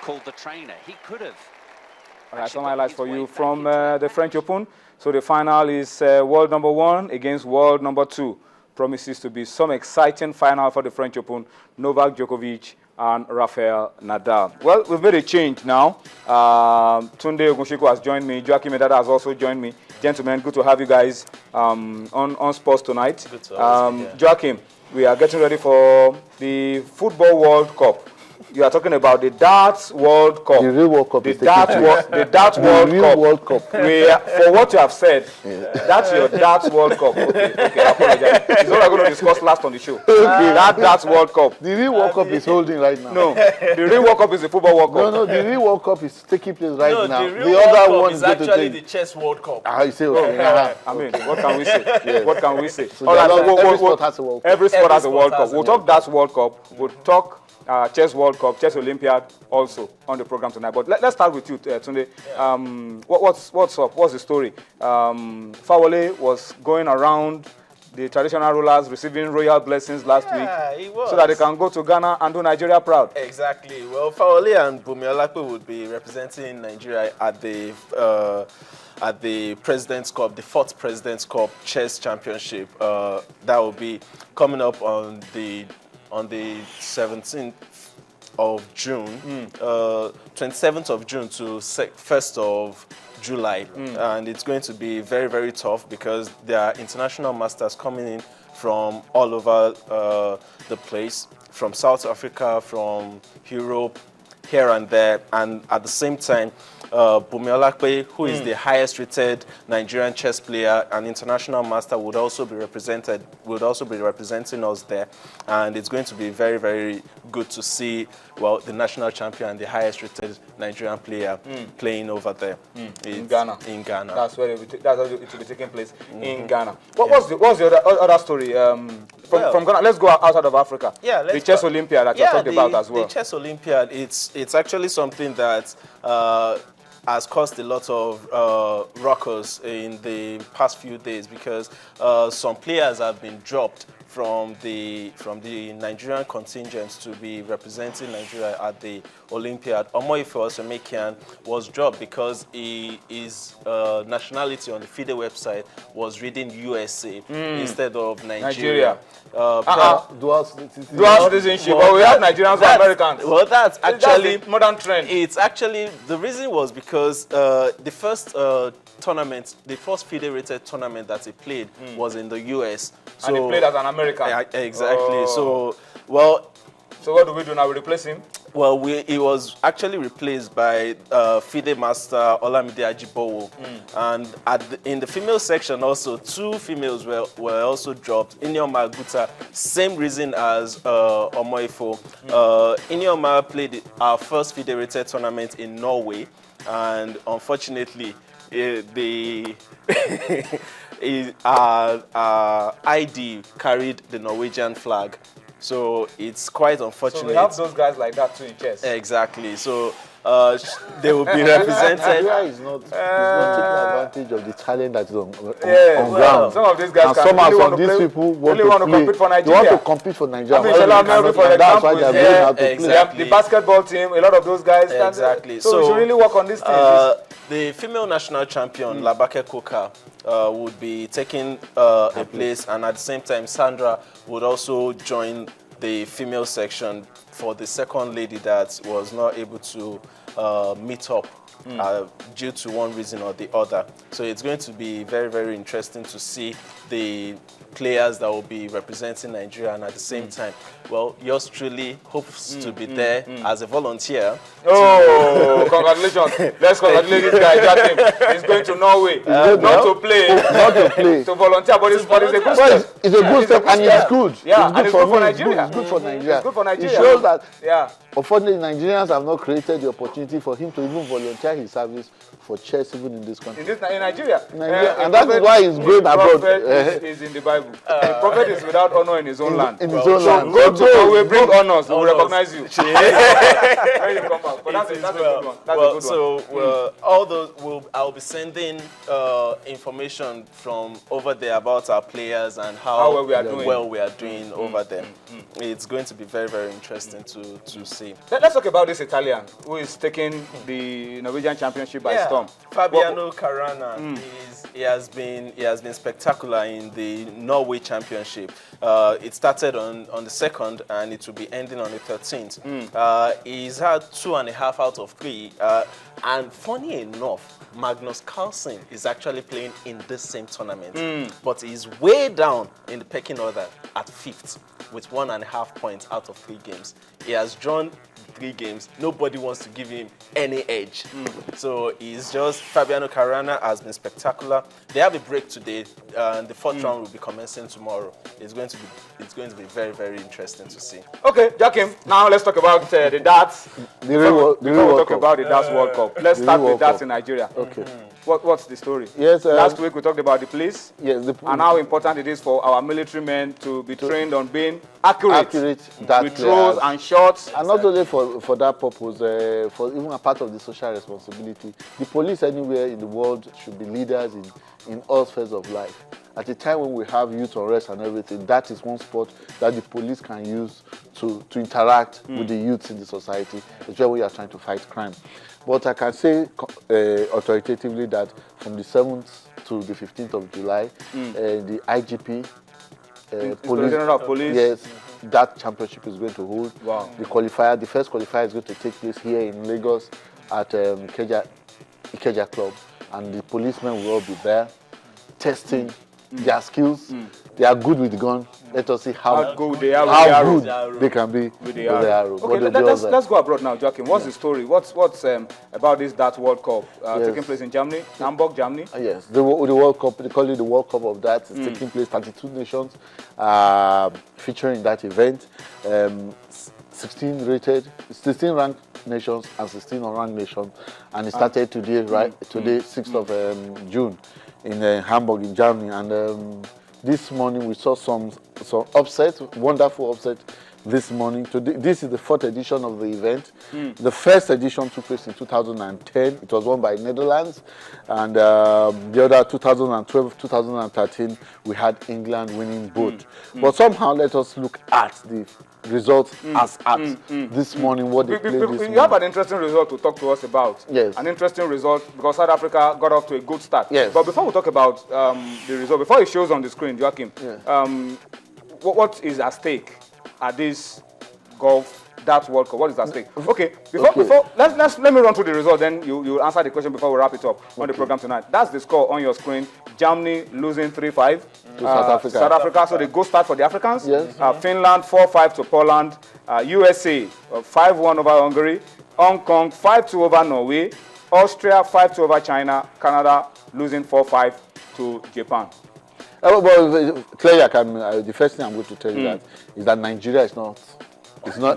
called the trainer. He could have. All right, some highlights for you from the French Open. So the final is world number 1 against world number 2. Promises to be some exciting final for the French Open. Novak Djokovic and Rafael Nadal. Well, we've made a change now. Tunde Ogunshiko has joined me. Joachim Edada has also joined me. Gentlemen, good to have you guys on Sports tonight. Good to have you. Joachim, we are getting ready for the Football World Cup. You are talking about the Darts World Cup. The real World Cup. The Darts World Cup. For what you have said, that's your Darts World Cup. Okay, I apologize. It's what I'm going to discuss last on the show. Okay. That Darts World Cup. The real World Cup is holding right now. No, the real World Cup is the Football World Cup. No, the real World Cup is taking place right now. The real World Cup is actually the Chess World Cup. You say, okay. I mean, what can we say? Yes. What can we say? So all right, every sport has a World Cup. Every sport has a World Cup. We'll talk Darts World Cup. We'll talk Chess World Cup, Chess Olympiad also on the program tonight. But let's start with you, Tunde. What's up? What's the story? Fawole was going around the traditional rulers receiving royal blessings last week so that they can go to Ghana and do Nigeria proud. Exactly. Well, Fawole and Bumiolape would be representing Nigeria at the President's Cup, the 4th President's Cup Chess Championship. That will be coming up on the 17th of June, 27th of June to 1st of July. And it's going to be very, very tough because there are international masters coming in from all over the place, from South Africa, from Europe, here and there. And at the same time, Bumiolape, who is the highest rated Nigerian chess player and international master, would also be representing us there. And it's going to be very, very good to see, well, the national champion and the highest rated Nigerian player playing over there. In Ghana. In Ghana. That's where it will be taking place, in Ghana. What's the other story? From Ghana, let's go outside of Africa. Yeah, the Chess Olympiad that you talked about as well. The Chess Olympiad, it's actually something that has caused a lot of ruckus in the past few days because some players have been dropped from the Nigerian contingent to be representing Nigeria at the Olympiad. Omoife Osemakian was dropped because his nationality on the FIDE website was reading USA instead of Nigeria. Dual citizenship, but we have Nigerians and Americans. Well, that's actually the modern trend. It's actually, the reason was because the first tournament, the first FIDE-rated tournament that he played was in the US. So, and he played as an American. Exactly. So, well. So what do we do now? We replace him? Well, he was actually replaced by FIDE master Olamide Ajibowo. And in the female section also, 2 females were also dropped. Inyoma Aguta, same reason as Omoifo. Inyoma played our first FIDE-rated tournament in Norway. And unfortunately, our ID carried the Norwegian flag. So it's quite unfortunate. So we have those guys like that too in chess. Exactly. So they will be represented. Nigeria is not taking advantage of the talent that is on ground. Some of these guys and people want to compete for Nigeria. They want to compete for Nigeria. I mean, that's why they're going out to play. The basketball team, a lot of those guys. Exactly. So we should really work on these things. The female national champion, Labake Koka, would be taking a place, and at the same time, Sandra would also join the female section for the second lady that was not able to meet up due to one reason or the other. So it's going to be very, very interesting to see the players that will be representing Nigeria, and at the same time, well, yours truly hopes to be there as a volunteer. Oh, congratulations. Let's congratulate this guy, Jatim. He's going to Norway, not to play, to volunteer, but it's a good step. It's a good step, and it's good. Yeah, it's good for Nigeria. It's good for Nigeria. It's good for Nigeria. It shows that, unfortunately, Nigerians have not created the opportunity for him to even volunteer volunteer his service for chess even in this country. In Nigeria. And that is why he's going abroad. Prophet is in the Bible. A prophet is without honor in his own land. In his own land. Go to Norway, bring honors, we will recognize you. When you come back. But that's a good one. That's a good one. So all those I'll be sending information from over there about our players and how well we are doing over there. It's going to be very, very interesting to see. Let's talk about this Italian who is taking the Norwegian Championship by storm. Fabiano Caruana. He has been spectacular in the Norway Championship. It started on the 2nd and it will be ending on the 13th. He's had 2.5 out of 3. And funny enough, Magnus Carlsen is actually playing in this same tournament, but he's way down in the pecking order at 5th with 1.5 points out of 3 games. He has drawn 3 games. Nobody wants to give him any edge. So he's just, Fabiano Caruana has been spectacular. They have a break today, and the 4th round will be commencing tomorrow. It's going to be very, very interesting to see. Okay, Joachim, now let's talk about the darts. Before we talk about the darts World Cup, let's start with darts in Nigeria. Okay. What's the story? Yes. Last week we talked about the police. Yes. And how important it is for our military men to be trained on being accurate with throws and shots. And not only for that purpose, for even a part of the social responsibility. The police anywhere in the world should be leaders in all spheres of life. At a time when we have youth unrest and everything, that is one spot that the police can use to interact with the youths in the society, especially when you are trying to fight crime. But I can say authoritatively that from the 7th to the 15th of July, the IGP, police, yes, that championship is going to hold. Wow. The first qualifier is going to take place here in Lagos at Ikeja Club, and the policemen will all be there testing their skills. They are good with the gun. Let us see how good they can be with the arrow. Okay, let's go abroad now, Joachim. What's the story? What's about this Darts World Cup taking place in Germany, Hamburg, Germany? Yes, the World Cup. They call it the World Cup of Darts. It's taking place. 32 nations featuring that event. 16 ranked nations and 16 unranked nations, and it started today, today, 6th of June, in Hamburg, in Germany, and this morning we saw some upset, wonderful upset. This morning, this is the 4th edition of the event. The first edition took place in 2010. It was won by Netherlands, and the other 2012, 2013, we had England winning both. But somehow, let us look at the results this morning, what they played this morning. You have an interesting result to talk to us about. Yes. An interesting result because South Africa got off to a good start. Yes. But before we talk about the result, before it shows on the screen, Joachim, what is at stake at this Darts World Cup? What is at stake? Okay, before let me run through the result, then you answer the question before we wrap it up on the program tonight. That's the score on your screen. Germany losing 3-5 to South Africa. So they go start for the Africans. Yes. Finland 4-5 to Poland. USA 5-1 over Hungary. Hong Kong 5-2 over Norway. Austria 5-2 over China. Canada losing 4-5 to Japan. Well, clearly, the first thing I'm going to tell you is that Nigeria is not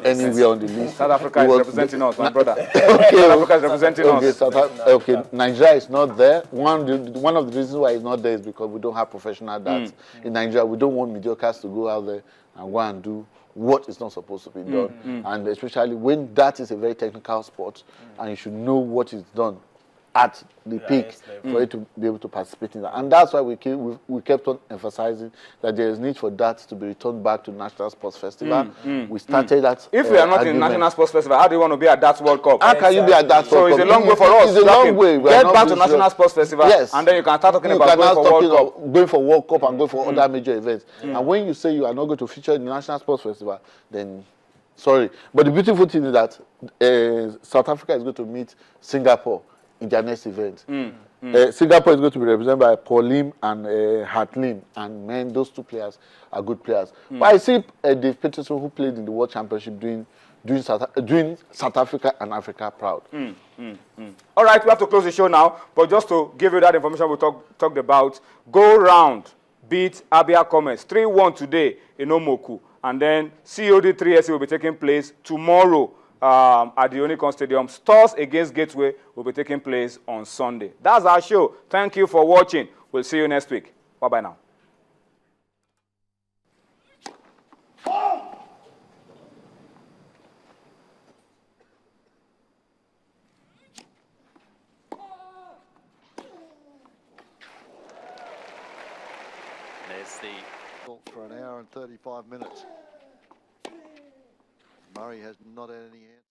anywhere on the list. South Africa is representing us, my brother. South Africa is representing us. Nigeria is not there. One of the reasons why it's not there is because we don't have professional darts in Nigeria. We don't want mediocres to go out there and go and do what is not supposed to be done. And especially when that is a very technical sport, and you should know what is done at the peak for you to be able to participate in that. And that's why we kept on emphasizing that there is need for that to be returned back to National Sports Festival. We started that. If we are not in National Sports Festival, how do you want to be at Darts World Cup? How can you be at Darts World Cup? So it's a long way for us. It's a long way. Get back to National Sports Festival, and then you can start talking about going for World Cup and going for other major events. And when you say you are not going to feature in the National Sports Festival, then sorry. But the beautiful thing is that South Africa is going to meet Singapore in their next event. Singapore is going to be represented by Paul Lim and Hart Lim, and man, those two players are good players. But I see Dave Peterson, who played in the World Championship, doing South Africa and Africa proud. All right, we have to close the show now, but just to give you that information we talked about, Go Round beat Abia Commerce 3-1 today in Omoku, and then COD 3SC will be taking place tomorrow at the Unicon Stadium. Stars against Gateway will be taking place on Sunday. That's our show. Thank you for watching. We'll see you next week. Bye-bye now. There's the for an hour and 35 minutes. Murray has not had any answer.